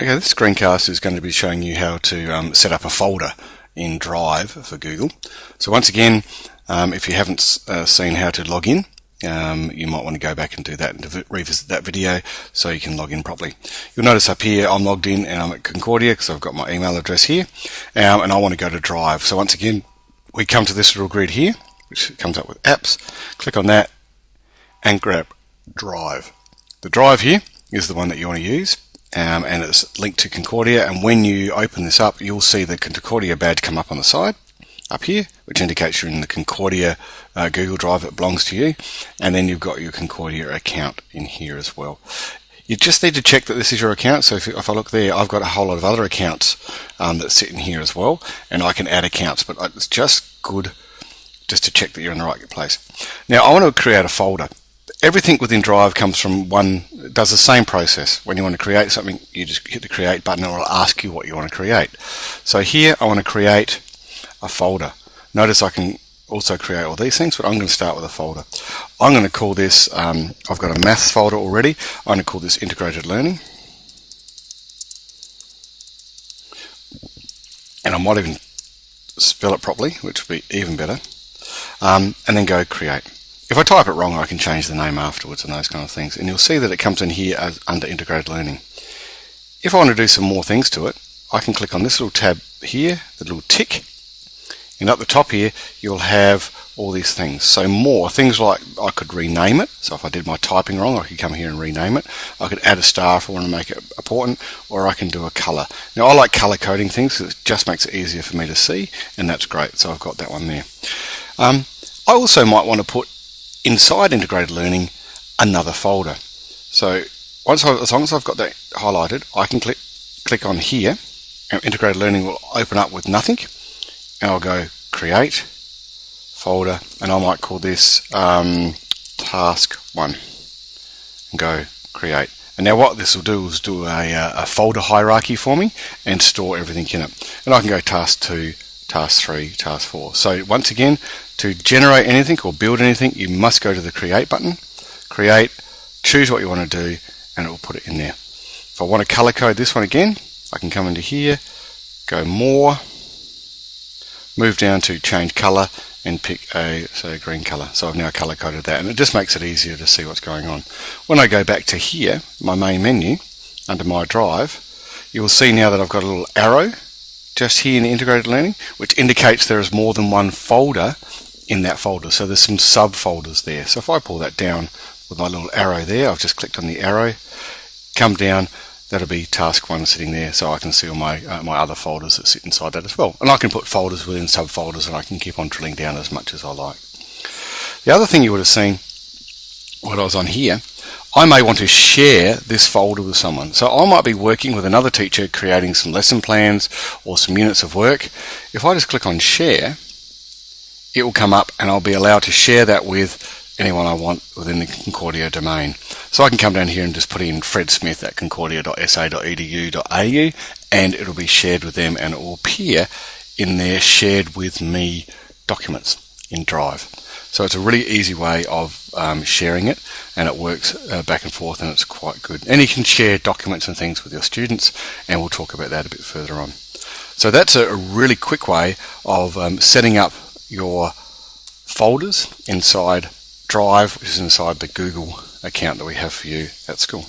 Okay, this screencast is going to be showing you how to set up a folder in Drive for Google. So once again, if you haven't seen how to log in, you might want to go back and do that and revisit that video so you can log in properly. You'll notice up here I'm logged in and I'm at Concordia because I've got my email address here, and I want to go to Drive. So once again, we come to this little grid here, which comes up with apps. Click on that and grab Drive. The Drive here is the one that you want to use. And it's linked to Concordia, and when you open this up you'll see the Concordia badge come up on the side up here, which indicates you're in the Concordia Google Drive. It belongs to you, and then you've got your Concordia account in here as well. You just need to check that this is your account. So if I look there, I've got a whole lot of other accounts that sit in here as well, and I can add accounts, but it's just good just to check that you're in the right place. Now I want to create a folder. Everything within Drive comes from does the same process. When you want to create something, you just hit the create button and it will ask you what you want to create. So here I want to create a folder. Notice I can also create all these things, but I'm going to start with a folder. I'm going to call this, I've got a maths folder already. I'm going to call this integrated learning. And I might even spell it properly, which would be even better. And then go create. If I type it wrong, I can change the name afterwards and those kind of things. And you'll see that it comes in here as under integrated learning. If I want to do some more things to it, I can click on this little tab here, the little tick, and up the top here you'll have all these things. So more things like I could rename it. So if I did my typing wrong, I could come here and rename it. I could add a star if I want to make it important, or I can do a color. Now I like color coding things because it just makes it easier for me to see, and that's great. So I've got that one there. I also might want to put inside integrated learning another folder. So as long as I've got that highlighted, I can click on here, and integrated learning will open up with nothing, and I'll go create folder, and I might call this task 1 and go create. And now what this will do is do a folder hierarchy for me and store everything in it. And I can go task 2, task 3, task 4. So once again, to generate anything or build anything, you must go to the create button, create, choose what you want to do, and it will put it in there. If I want to color code this one again, I can come into here, go more, move down to change color, and pick a green color. So I've now color coded that, and it just makes it easier to see what's going on. When I go back to here, my main menu, under my Drive, you will see now that I've got a little arrow just here in the integrated learning, which indicates there is more than one folder in that folder. So there's some subfolders there. So if I pull that down with my little arrow there, I've just clicked on the arrow, come down, that'll be task 1 sitting there, so I can see all my other folders that sit inside that as well. And I can put folders within subfolders, and I can keep on drilling down as much as I like. The other thing you would have seen when I was on here, I may want to share this folder with someone. So I might be working with another teacher creating some lesson plans or some units of work. If I just click on share, it will come up and I'll be allowed to share that with anyone I want within the Concordia domain. So I can come down here and just put in fredsmith@concordia.sa.edu.au, and it'll be shared with them, and it will appear in their shared with me documents in Drive. So it's a really easy way of sharing it, and it works back and forth, and it's quite good. And you can share documents and things with your students, and we'll talk about that a bit further on. So that's a really quick way of setting up your folders inside Drive, which is inside the Google account that we have for you at school.